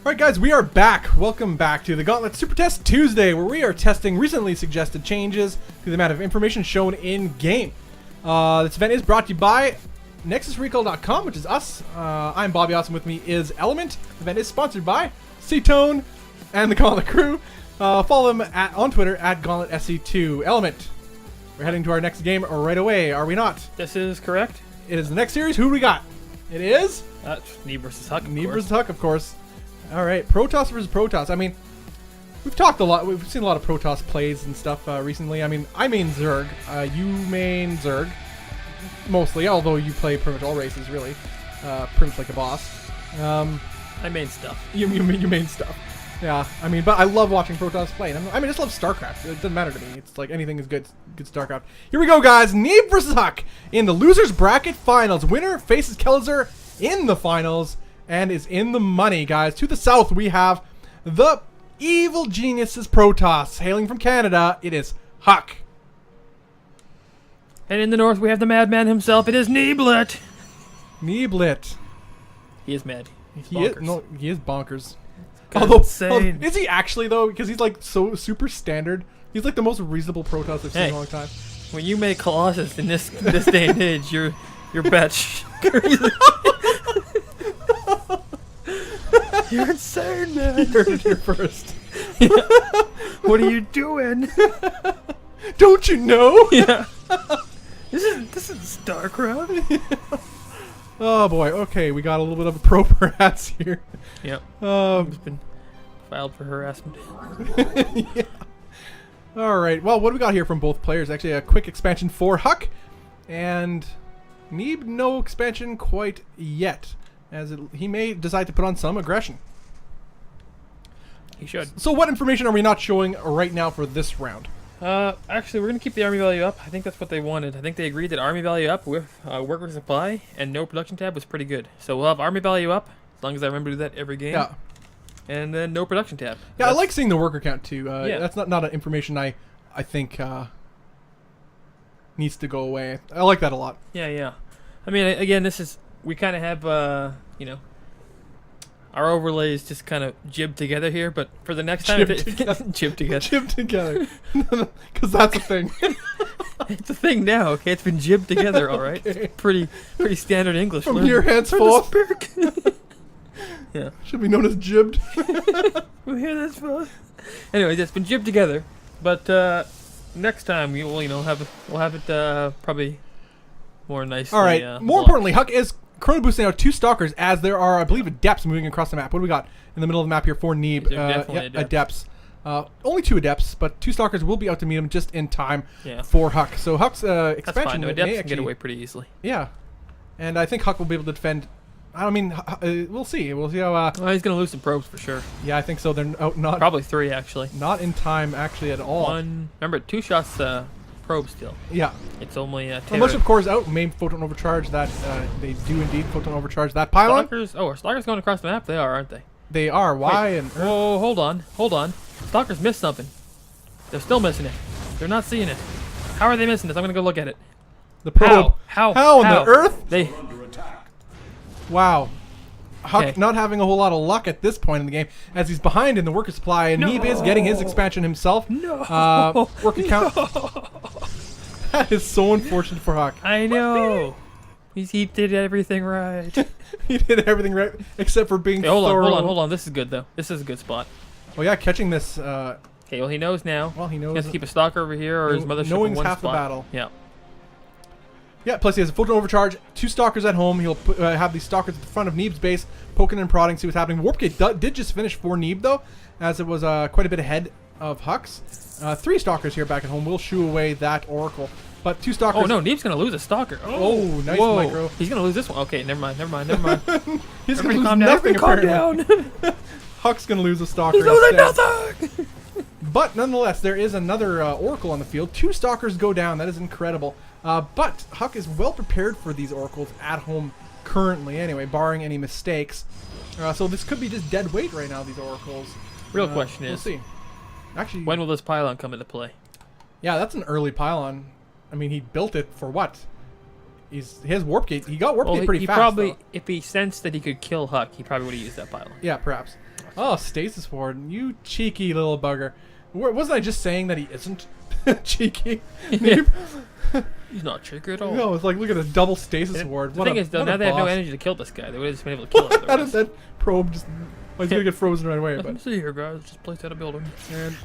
Alright guys, we are back. Welcome back to the Gauntlet Super Test Tuesday, where we are testing recently suggested changes to the amount of information shown in-game. This event is brought to you by NexusRecall.com, which is us. I'm Bobby Awesome, with me is Element. The event is sponsored by C-Tone and the Gauntlet crew. Follow them on Twitter at GauntletSC2. Element, we're heading to our next game right away, are we not? This is correct. It is the next series. Who do we got? It is? Neeb versus HuK, Neeb versus HuK, of course. Alright, Protoss versus Protoss. I mean, we've talked a lot, we've seen a lot of Protoss plays and stuff recently. I mean, I main Zerg, you main Zerg, mostly, although you play pretty much all races, really. Pretty much like a boss. I main stuff. You main stuff. Yeah, I mean, but I love watching Protoss play. I mean, I just love StarCraft. It doesn't matter to me. It's like anything is good StarCraft. Here we go, guys. Neeb versus HuK in the losers bracket finals. Winner faces Kelzer in the finals and is in the money, guys. To the south, we have the evil geniuses Protoss. Hailing from Canada, it is HuK. And in the north, we have the madman himself. It is Neeblet. Neeblet. He is mad. He is bonkers. Insane. Is he actually though? Because he's like so super standard. He's like the most reasonable Protoss I've seen in a long time. When you make Colossus in this day and age, you're batch crazy. You're insane, man. You heard it here first. Yeah. What are you doing? Don't you know? Yeah. This is StarCraft. Yeah. Oh boy. Okay, we got a little bit of a pro perhaps here. Yep. He's been filed for harassment. Yeah. All right. Well, what do we got here from both players? Actually, a quick expansion for HuK, and Neeb no expansion quite yet, as he may decide to put on some aggression. He should. So, what information are we not showing right now for this round? Actually, we're going to keep the army value up. I think that's what they wanted. I think they agreed that army value up with worker supply and no production tab was pretty good. So we'll have army value up, as long as I remember to do that every game. Yeah. And then no production tab. Yeah, I like seeing the worker count too. Yeah. That's not an information I think needs to go away. I like that a lot. Yeah, yeah. I mean, again, we kind of have, you know, our overlays just kind of jib together here, but for the next time, Jib together. Jib together. Jib together. Because that's a thing. It's a thing now, okay? It's been jibbed together, all right? Okay. It's pretty standard English. From here henceforth. Yeah. Should be known as jibbed. We hear this, folks. Anyways, it's been jibbed together, but next time we will, we'll have it probably more nicely. All right. More importantly, HuK is chrono boosting out 2 stalkers, as there are, I believe, adepts moving across the map. What do we got in the middle of the map here for Neeb? Adepts. Only 2 adepts, but 2 stalkers will be out to meet him just in time for HuK. So HuK's expansion that's fine. No, adepts may can get away pretty easily. Yeah, and I think HuK will be able to defend. I mean, we'll see. We'll see how. Well, he's gonna lose some probes for sure. Yeah, I think so. They're out not probably 3 actually. Not in time actually at all. 1. Remember, 2 shots probe still. Yeah. It's only unless of course out main photon overcharge that they do indeed photon overcharge that pylon. Stalkers. Oh, are stalkers going across the map? They are, aren't they? They are. Why? Wait. Oh, hold on. Stalkers missed something. They're still missing it. They're not seeing it. How are they missing this? I'm gonna go look at it. The probe. How on the earth? They. Wow. HuK not having a whole lot of luck at this point in the game, as he's behind in the worker supply, and Neeb is getting his expansion himself. No. Worker count. That is so unfortunate for HuK. I know. He did everything right. He did everything right, except for being hold on. This is good though. This is a good spot. Oh yeah, catching this. Okay, well he knows now. Well, he knows. He has to keep a stalker over here, or his mothership in one half spot. the battle. Yeah. Yeah, plus he has a photon overcharge, 2 stalkers at home. He'll have these stalkers at the front of Neeb's base, poking and prodding, see what's happening. Warp Gate did just finish for Neeb, though, as it was quite a bit ahead of HuK's. 3 stalkers here back at home will shoo away that Oracle. But 2 stalkers... Oh, no, Neeb's going to lose a stalker. Oh, nice micro. He's going to lose this one. Okay, never mind. He's going to lose nothing, calm down. HuK's going to lose a stalker. He's losing nothing! But nonetheless, there is another Oracle on the field. 2 stalkers go down. That is incredible. But HuK is well prepared for these Oracles at home currently, anyway, barring any mistakes. So this could be just dead weight right now, these Oracles. Real question is... We'll see. Actually... When will this pylon come into play? Yeah, that's an early pylon. I mean, he built it for what? His warp gate. He got warp gate pretty fast. Probably, if he sensed that he could kill HuK, he probably would have used that pylon. Yeah, perhaps. Oh, Stasis Ward, you cheeky little bugger. Wasn't I just saying that he isn't cheeky? He's not cheeky at all. No, it's like, look at a double Stasis Ward. The thing is, though, now they have no energy to kill this guy. They would have just been able to kill him. How did that probe just... Well, he's going to get frozen right away. Nothing to see here, guys. Just place out a building. And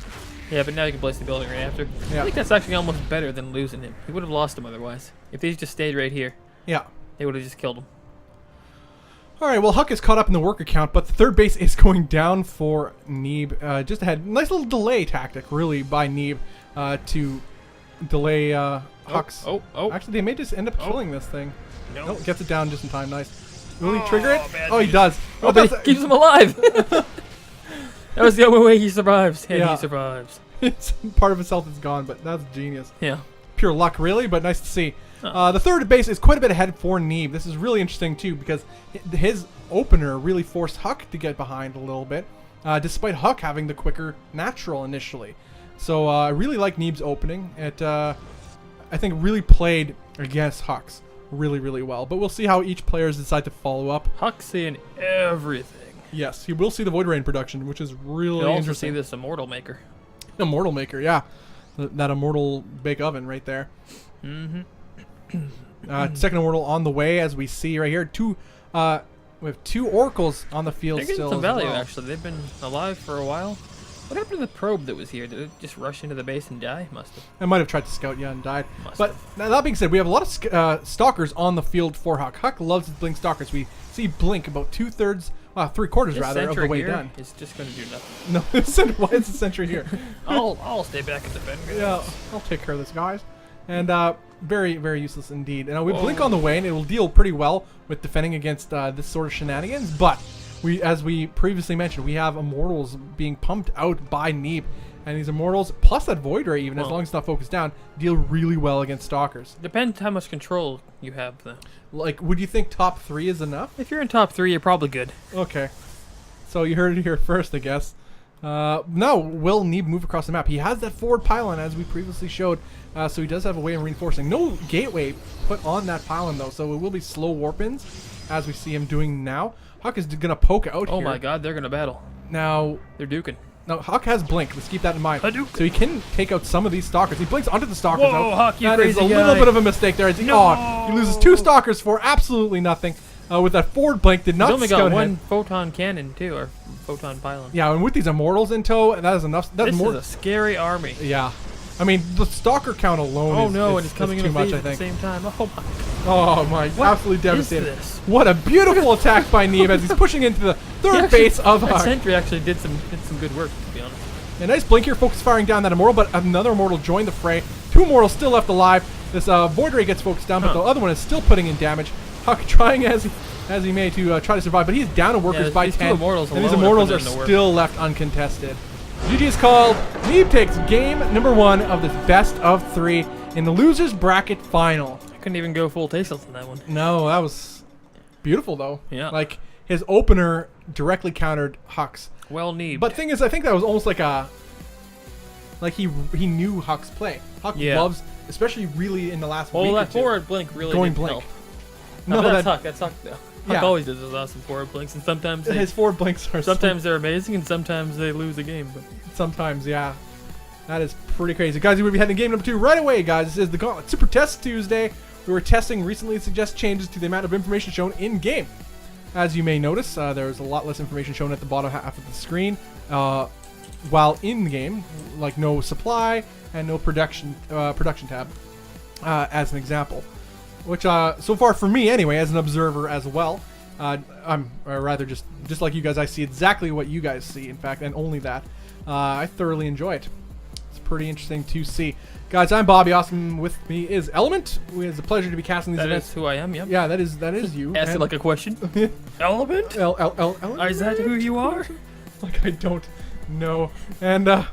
yeah, but now you can place the building right after. Yeah. I think that's actually almost better than losing him. He would have lost him otherwise. If these just stayed right here, Yeah. they would have just killed him. All right, well, HuK is caught up in the worker count, but the third base is going down for Neeb. Just ahead. Nice little delay tactic, really, by Neeb to delay HuK's. Oh. Actually, they may just end up killing this thing. No. Nope, gets it down just in time. Nice. Will he trigger it? Oh, he news. does. Oh, but he keeps him alive. That was the only way he survives. And Yeah. he survives. Part of his health is gone, but that's genius. Yeah. Pure luck, really, but nice to see. Huh. The third base is quite a bit ahead for Neeb. This is really interesting, too, because his opener really forced HuK to get behind a little bit, despite HuK having the quicker natural initially. So I really like Neeb's opening. It, I think, really played against HuK's really, really well. But we'll see how each players decide to follow up. HuK's seeing everything. Yes, he will see the Void Rain production, which is really You'll also interesting. see this Immortal Maker. Immortal Maker, yeah. That Immortal Bake Oven right there. Mm-hmm. Second Immortal on the way, as we see right here. We have two Oracles on the field They're getting still. some as value, well. actually. They've been alive for a while. What happened to the probe that was here? Did it just rush into the base and die? Must have. I might have tried to scout, yeah, and died. Must But now that being said, we have a lot of stalkers on the field for HuK. HuK loves his blink stalkers. We see blink about 2/3, 3/4 This rather, of the sentry way here done. is just going to do nothing. No, why is the sentry here? I'll stay back and defend. Guys. Yeah, I'll take care of this, guys. And very, very useless indeed. And we blink Whoa. on the way, and it will deal pretty well with defending against this sort of shenanigans. But as we previously mentioned, we have Immortals being pumped out by Neeb. And these Immortals, plus that Void Ray even, as long as it's not focused down, deal really well against Stalkers. Depends how much control you have, though. Like, would you think top 3 is enough? If you're in top 3, you're probably good. Okay. So you heard it here first, I guess. Now, will Neeb move across the map? He has that forward pylon, as we previously showed, so he does have a way of reinforcing. No gateway put on that pylon, though, so it will be slow warp-ins, as we see him doing now. HuK is going to poke out here. Oh my god, they're going to battle. Now, They're duking. HuK has blink. Let's keep that in mind. Hadouken. So he can take out some of these stalkers. He blinks onto the stalkers. Whoa, though. HuK, you That is a crazy little guy. bit of a mistake there. No. He loses 2 stalkers for absolutely nothing. With that forward blink, did He's not only scout got ahead. one photon cannon, too, or photon pylon. Yeah, and with these Immortals in tow, that is enough. That's This more. is a scary army. Yeah. I mean, the stalker count alone Oh is, no, is, and it's coming is in too a much, phase I at the think. same time. Oh my. Oh my, What absolutely is devastating. this? What a beautiful attack by Neeb as he's pushing into the third base of That HuK. sentry actually did some good work, to be honest. A nice blink here, focus firing down that Immortal, but another Immortal joined the fray. 2 Immortals still left alive. This Void Ray gets focused down, but the other one is still putting in damage. HuK trying as he may to try to survive, but he's down to workers by these 10. two Immortals And these alone Immortals put are in the work. still left uncontested. GG is called. Neeb takes game number 1 of this best of 3 in the losers bracket final. I couldn't even go full tasteless in that one. No, that was beautiful though. Yeah. Like his opener directly countered HuK's. Well, Neeb. But thing is, I think that was almost like he knew HuK's play. HuK loves, especially really in the last week or that two, forward blink really going did blink. help. No, That's that HuK. That's HuK, though. Yeah. HuK always does those awesome forward blinks, and sometimes his forward blinks are sometimes they're amazing, and sometimes they lose a game. But sometimes, yeah. That is pretty crazy. Guys, we'll be heading to game number 2 right away, guys. This is the Gauntlet Super Test Tuesday. We were testing recently suggested changes to the amount of information shown in-game. As you may notice, there's a lot less information shown at the bottom half of the screen. While in-game, like no supply and no production tab, as an example. Which, so far for me anyway, as an observer as well, I'm rather just like you guys, I see exactly what you guys see, in fact, and only that. I thoroughly enjoy it. It's pretty interesting to see. Guys, I'm Bobby. Awesome with me is Element. It's a pleasure to be casting these that events. is who I am. Yep. Yeah, that is you. Ask it like a question. Element? Element? Is that who you are? Like I don't know. And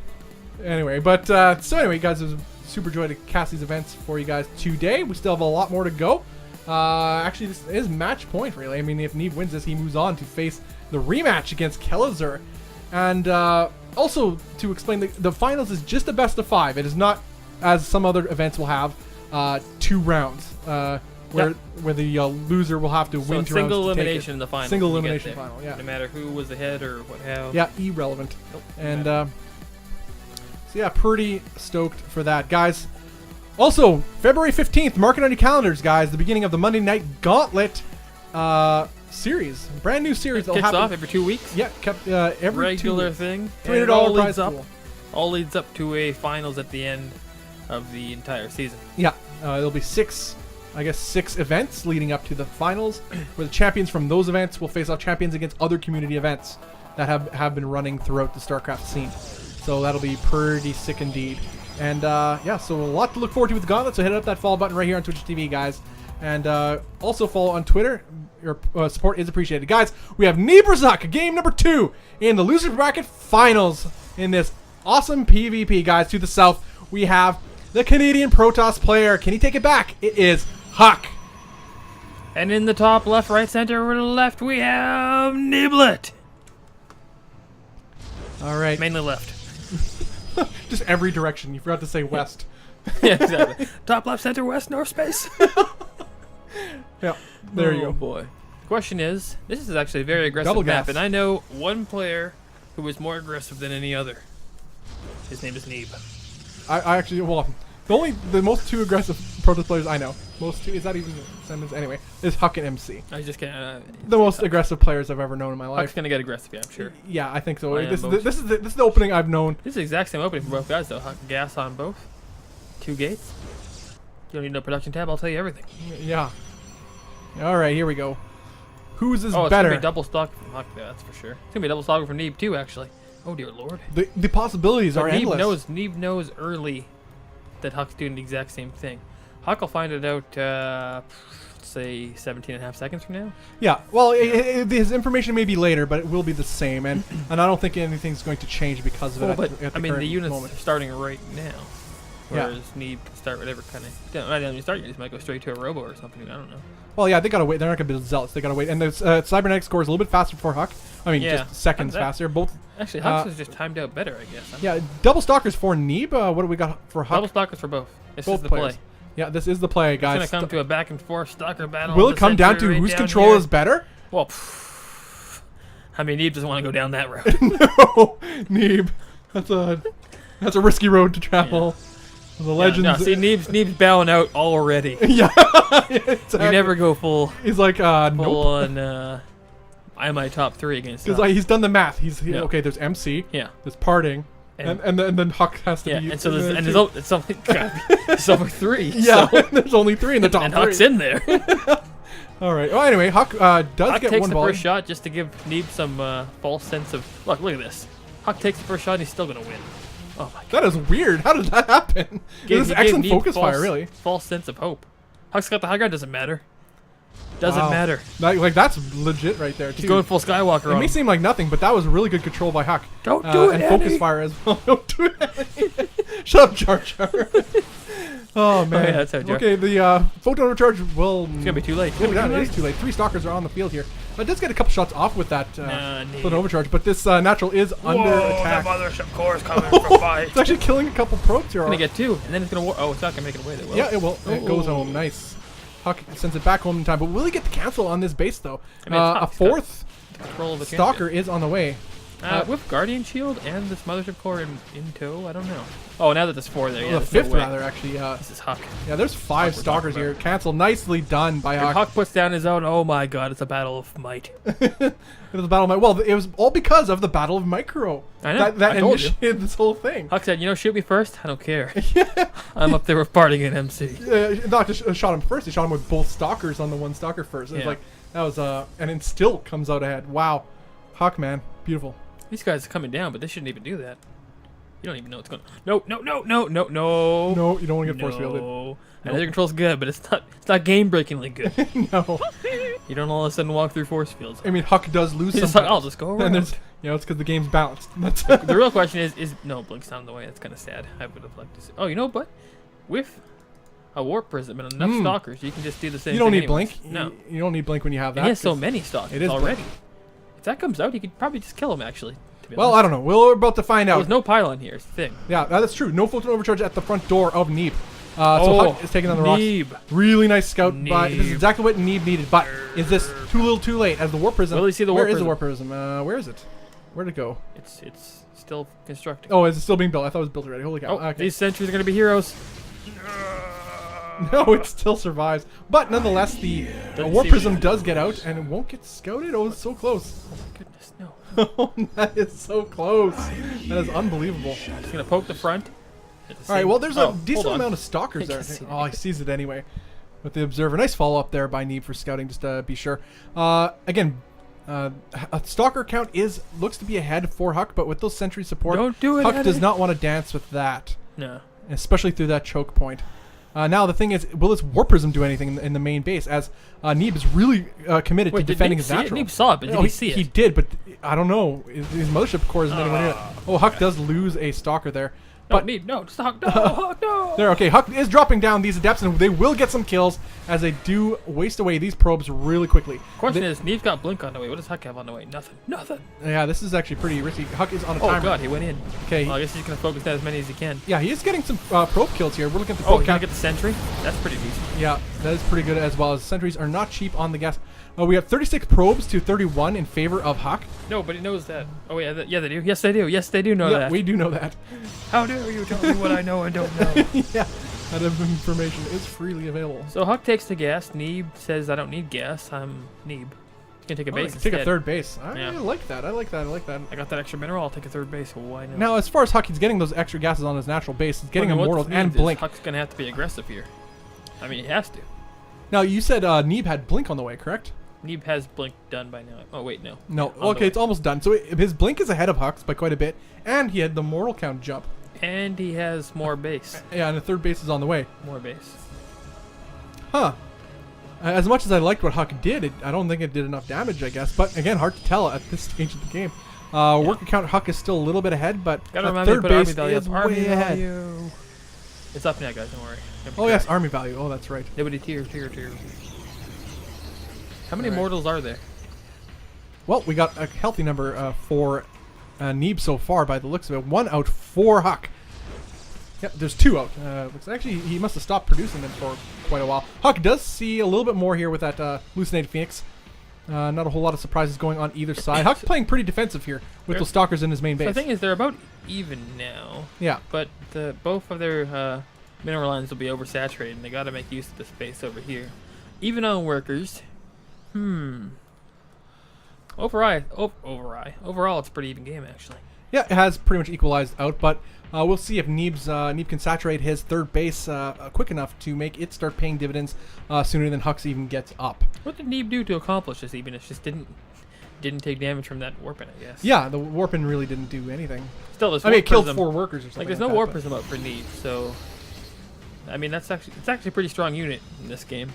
anyway, but so anyway, guys, it was a super joy to cast these events for you guys today. We still have a lot more to go. Actually, this is match point, really. I mean, if Neeb wins this, he moves on to face the rematch against Kelazur. And also, to explain, the finals is just a best of 5. It is not, as some other events will have, 2 rounds. Where where the loser will have to So win it's 2 rounds single to take elimination it. in the final. Single when you get elimination there. final, yeah. No matter who was ahead or what how. Yeah, irrelevant. Nope, And no so yeah, pretty stoked for that, guys. Also, February 15th, mark it on your calendars, guys. The beginning of the Monday Night Gauntlet series, brand new series. It that'll kicks happen. off every 2 weeks. Yeah, kept every Regular 2 weeks. thing. $300 And it all prize leads up. pool. All leads up to a finals at the end of the entire season. Yeah, there'll be 6 events leading up to the finals, where the champions from those events will face off champions against other community events that have been running throughout the StarCraft scene. So that'll be pretty sick indeed. And yeah, so a lot to look forward to with the Gauntlet. So hit up that follow button right here on Twitch TV, guys. And also follow on Twitter. Your support is appreciated, guys. We have Neeb vs. HuK, game number 2 in the loser bracket finals in this awesome PvP, guys. To the south, we have the Canadian Protoss player. Can he take it back? It is HuK. And in the top left, right, center, or left, we have Neeblet. All right. Mainly left. Just every direction. You forgot to say west. Yeah, exactly. Top left, center, west, north space. Yeah, there you Oh, go. boy. The question is, this is actually a very aggressive Double map, gas. and I know one player who is more aggressive than any other. His name is Neeb. I actually, well, the most 2 aggressive Protoss players I know. Most 2, is that even a sentence? Anyway, is HuK and MC. I just can't. The most aggressive players I've ever known in my HuK's life. gonna get aggressive, yeah, I'm sure. Yeah, I think so. I am This both. is the opening I've known. This is the exact same opening for both guys, though. HuK gas on both. 2 gates. You don't need no production tab. I'll tell you everything. Yeah. All right, here we go. Whose is Oh, it's better? gonna be double stock from HuK, yeah, that's for sure. It's gonna be double stock from Neeb too, actually. Oh dear lord. The possibilities are Neeb endless. knows early that HuK's doing the exact same thing. HuK will find it out, say 17 and a half seconds from now. Yeah. Well, his information may be later, but it will be the same, and I don't think anything's going to change because of it. Well, but at the I mean, the current units moment. are starting right now. Yeah. Whereas Neeb can start whatever kind of. I don't even start. You just might go straight to a robo or something. I don't know. Well, yeah, they gotta wait. They're not gonna build zealots. They gotta wait. And the cybernetic score is a little bit faster for HuK. I mean, Yeah. just seconds That- faster. Both. Actually, HuK's is just timed out better, I guess. Huh? Yeah, double stalkers for Neeb. What do we got for HuK? Double stalkers for both. This Both is the players. play. Yeah, this is the play, It's guys. gonna come to a back and forth stalker battle. Will in it the come down center, to right whose down control here. is better? Well, I mean, Neeb doesn't want to go down that road. No, Neeb. That's a risky road to travel. The legends. No, see, Neeb's bowing out already. Yeah, exactly. You never go full He's like, nope. on. I'm my top 3 against. Because he's done the math. Yeah. Okay. There's MC. Yeah. There's parting, and then HuK has to Yeah, be. and so there there's too. it's only there's only 3. Yeah, so, there's only 3 in the top and 3. HuK's in there. All right. Well, anyway, HuK does HuK get takes one the ball. first shot just to give Neeb some false sense of look at this. HuK takes the first shot and he's still gonna win. Oh my god. That is weird. How did that happen? This is He excellent gave Neeb focus fire, really. False sense of hope. HuK's got the high ground. Doesn't matter. Doesn't Wow. matter. Like that's legit right there. He's too. going full Skywalker It on may him. seem like nothing, but that was really good control by HuK. Don't do it, And focus Andy. fire as well. Don't do it. Shut up, Jar Jar. Oh man. yeah, that's how Jar- Okay, the photon overcharge will. It's gonna be too late. It is too late. 3 stalkers are on the field here. But it does get a couple shots off with that Neeb. photon overcharge, but this natural is under attack. The mothership core is coming for fight. It's actually killing a couple probes here. Gonna get 2, and then it's gonna. Oh, it's not gonna make it away. That will. Yeah, it will. It goes home. Nice. HuK sends it back home in time, but will he get the cancel on this base though? I mean, it's A tough. 4th Control of the stalker is on the way. with Guardian Shield and this mothership core in tow. I don't know. Oh, now that there's 4 there, yeah. The there's no 5th way. rather, actually. This is HuK. Yeah, there's 5 we're stalkers talking here. about. Cancel. Nicely done by And HuK. HuK puts down his own. Oh my god, it's a battle of might. It was a battle of well, it was all because of the Battle of Micro. I know. That I told you. initiated this whole thing. HuK said, shoot me first. I don't care. I'm up there with parting at MC. Not just shot him first. He shot him with both stalkers on the one stalker first. It was Yeah. like that was and then still comes out ahead. Wow, HuK, man, beautiful. These guys are coming down, but they shouldn't even do that. You don't even know what's going on. No. No, you don't want to get force fielded. No. I know their control's good, but it's not game breakingly good. No, You don't all of a sudden walk through force fields. I mean HuK does lose He's just sometimes. like, I'll just go And around. there's, it's because the game's balanced. That's The real question is no, Blink's not in the way. That's kind of sad. I would have liked to see. Oh, you know what? With a warp prism and enough stalkers, you can just do the same you don't thing need Blink. anyways. No. You don't need Blink when you have that. And he has so 'cause- many stalkers It is already. Blink. If that comes out, you could probably just kill him, actually. To be Well, honest. I don't know. We're about to find out. There's no pylon here. It's the thing. Yeah, that's true. No photon overcharge at the front door of Neeb. So HuK is taking on the rocks. Neeb. Really nice scout by. This is Neeb. exactly what Neeb needed. But is this too little, too late? As the Warp Prism. Will you see the Where Warp is the Prism? Warp Prism? Where is it? Where'd it go? It's still constructing. Oh, is it still being built? I thought it was built already. Holy cow! Oh, Okay. these sentries are gonna be heroes. No, it still survives. But nonetheless, the Warp see Prism does get out and it won't get scouted. Oh, it's so close. Oh my goodness, no. Oh, that is so close. That is unbelievable. Just gonna poke the front. All right, well, there's a hold decent on. amount of stalkers I there. can't see Oh, he sees it anyway. With the observer, nice follow up there by Neeb for scouting, just to be sure. Again, a stalker count looks to be ahead for HuK, but with those sentry support, Don't do it, HuK does Eddie. not want to dance with that, No. especially through that choke point. Now the thing is, will this Warp Prism do anything in the main base? As Neeb is really committed to Wait, did defending Neeb his see it? natural. Neeb saw it, but did he see it? He did, but I don't know. His mothership core isn't anywhere near it. Oh, HuK does lose a stalker there. No, But Neeb, no, just HuK, no, HuK, no. there, okay, HuK is dropping down these adepts, and they will get some kills as they do waste away these probes really quickly. Question is, Neeb's got Blink on the way. What does HuK have on the way? Nothing. Nothing. Yeah, this is actually pretty risky. HuK is on a Oh timer. god, he went in. Okay, Well, I guess he's gonna focus down as many as he can. yeah, he is getting some probe kills here. We're looking at the Oh, probe can I count. get the sentry? That's pretty decent. Yeah, that is pretty good as well. As sentries are not cheap on the gas. We have 36 probes to 31 in favor of HuK. No, but he knows that. Oh yeah, yeah they do. Yes, they do. Yes, they do know Yeah, that. we do know that. How dare you tell me what I know and don't know? Yeah, that information is freely available. So HuK takes the gas. Neeb says, I don't need gas. I'm Neeb. He's gonna take a base Take instead. a third base. I Yeah. like that. I like that. I like that. I got that extra mineral. I'll take a third base. Why not? Now, as far as HuK, he's getting those extra gases on his natural base. He's getting Well, I mean, what immortals this and means is blink. HuK's gonna have to be aggressive here. I mean, he has to. Now, you said Neeb had blink on the way, correct? Neeb has blink done by now. Oh wait, no. No. On the Okay, way. it's almost done. So his blink is ahead of HuK's by quite a bit, and he had the mortal count jump. And he has more base. Yeah, and the third base is on the way. More base. Huh. As much as I liked what HuK did, I don't think it did enough damage, I guess. But again, hard to tell at this stage of the game. Worker count HuK is still a little bit ahead, but Gotta remind me to third put army base value is up. Army way ahead. value. It's up now, guys. Don't worry. Oh yes, army value. Oh, that's right. Nobody tier. How many Alright. mortals are there? Well, we got a healthy number for Neeb so far, by the looks of it. 1 out for HuK. Yep, there's 2 out. Looks actually he must have stopped producing them for quite a while. HuK does see a little bit more here with that Hallucinated Phoenix. Not a whole lot of surprises going on either side. HuK's playing pretty defensive here with those stalkers in his main So base. the thing is, they're about even now. Yeah. But both of their mineral lines will be oversaturated, and they got to make use of the space over here. Even on workers. Overall, it's a pretty even game, actually. Yeah, it has pretty much equalized out, but we'll see if Neeb can saturate his third base quick enough to make it start paying dividends sooner than HuK's even gets up. What did Neeb do to accomplish this? Even it just didn't take damage from that warping, I guess. Yeah, the Warpin really didn't do anything. Still, there's I mean, it killed Prism. 4 workers or something. Like, there's no that, Warp but- Prism up for Neeb, so I mean it's actually a pretty strong unit in this game.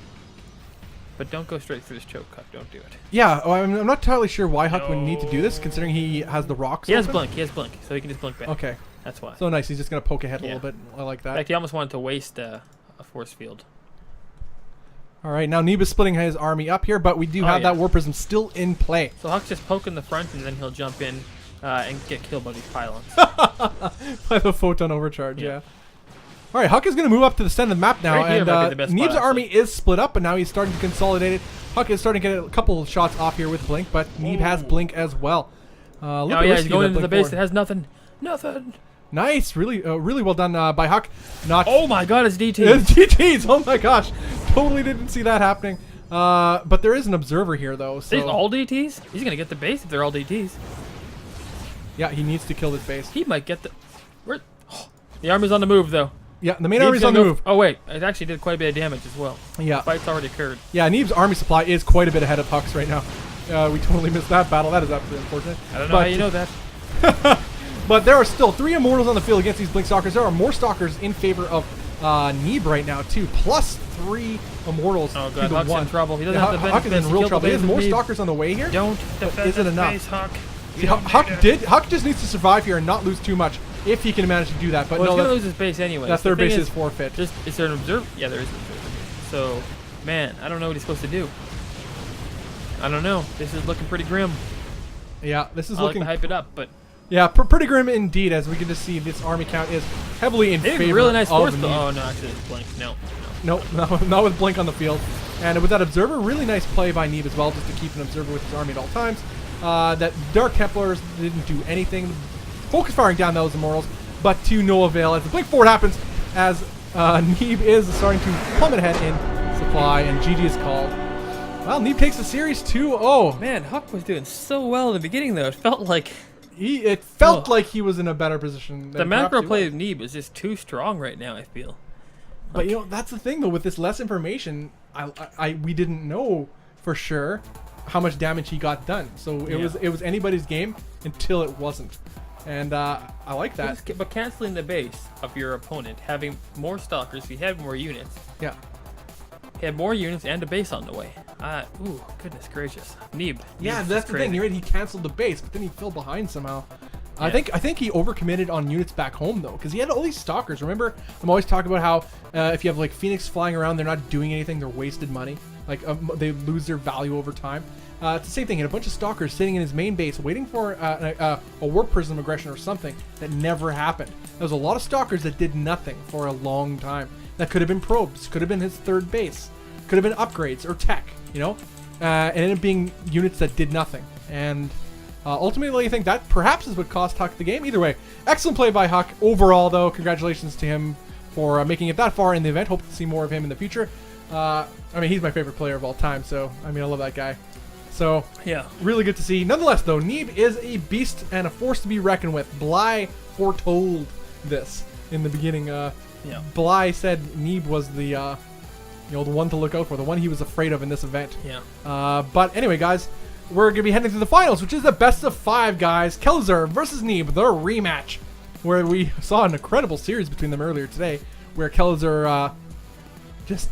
But don't go straight through this choke cut. Don't do it. Yeah, I'm not entirely sure why HuK would need to do this, considering he has the rocks. He has open. blink. He has blink, so he can just blink back. Okay, That's why. so nice. He's just gonna poke ahead a Yeah. little bit. I like In that. fact, he almost wanted to waste a force field. All right, now Neeb is splitting his army up here, but we do have yeah. that Warp Prism still in play. So HuK's just poking the front, and then he'll jump in and get killed by these pylons. By the photon overcharge, Yeah. yeah. All right, HuK is going to move up to the center of the map now, Right here and might be the best Neeb's spot, army actually. is split up, but now he's starting to consolidate it. HuK is starting to get a couple of shots off here with Blink, but Neeb has Blink as well. Look Oh at yeah, risky he's going that into the Blink base that forward. has nothing. Nothing. Nice, really well done by HuK. Not Oh my god, it's DT. It's GTs. Oh my gosh, totally didn't see that happening. But there is an observer here though. So These all DTs? He's gonna get the base if they're all DTs. yeah, he needs to kill this base. He might get the. Where? The army's on the move though. Yeah, the main Neeb's army's on gonna the go- move. Oh wait, it actually did quite a bit of damage as well. Yeah, Fight's already occurred. yeah. Neeb's army supply is quite a bit ahead of HuK's right now. We totally missed that battle. That is absolutely unfortunate. I don't know how you know that. But there are still 3 immortals on the field against these Blink Stalkers. There are more Stalkers in favor of Neeb right now too, plus 3 immortals Oh to god, the HuK's 1. in trouble. He doesn't Yeah, have to defend HuK his is base. in He real killed the trouble. He has base more with Neeb. Stalkers on the way here. Don't But defend is it his enough? base, HuK. See, HuK just needs to survive here and not lose too much if he can manage to do that. But Well, no, he's gonna that, lose his base anyway. that third The thing base is forfeit. Is there an observer? Yeah, there is an observer. So, man, I don't know what he's supposed to do. I don't know. This is looking pretty grim. Yeah, this is I like looking. to hype it up, but Yeah, pretty grim indeed, as we can just see this army count is heavily in They favor did really nice force, of but Neeb. oh no, actually it's blank. No. Nope, not with Blink on the field. And with that Observer, really nice play by Neeb as well, just to keep an Observer with his army at all times. That Dark Templars didn't do anything. Focus firing down those Immortals, but to no avail as the Blink forward happens, as Neeb is starting to plummet ahead in supply, and GG is called. Well, Neeb takes the series 2-0. Man, HuK was doing so well in the beginning though. It felt like It felt like he was in a better position. the macro play of Neeb is just too strong right now, I feel. But you know, that's the thing though, with this less information, we didn't know for sure how much damage he got done. So it was anybody's game until it wasn't. And I like that. But canceling the base of your opponent, having more stalkers, he had more units. Yeah. He had more units and a base on the way. Ooh, goodness gracious. Neeb. Yeah, Neeb's that's the crazy. thing. You're right, he canceled the base, but then he fell behind somehow. Yeah. I think he overcommitted on units back home though, because he had all these stalkers. Remember, I'm always talking about how if you have like Phoenix flying around, they're not doing anything. They're wasted money. Like they lose their value over time. It's the same thing. He had a bunch of stalkers sitting in his main base, waiting for a warp prism aggression or something that never happened. There was a lot of stalkers that did nothing for a long time. That could have been probes. Could have been his third base. Could have been upgrades or tech. You know, and ended up being units that did nothing. And ultimately, I think that perhaps is what cost HuK the game. Either way, excellent play by HuK. Overall, though, congratulations to him for making it that far in the event. Hope to see more of him in the future. I mean, he's my favorite player of all time, so, I mean, I love that guy. So, yeah, really good to see. Nonetheless, though, Neeb is a beast and a force to be reckoned with. Bly foretold this in the beginning. Bly said Neeb was the one to look out for, the one he was afraid of in this event. Yeah. But anyway, guys, we're going to be heading to the finals, which is the best of 5, guys. Kelzer versus Neeb, their rematch, where we saw an incredible series between them earlier today, where Kelzer just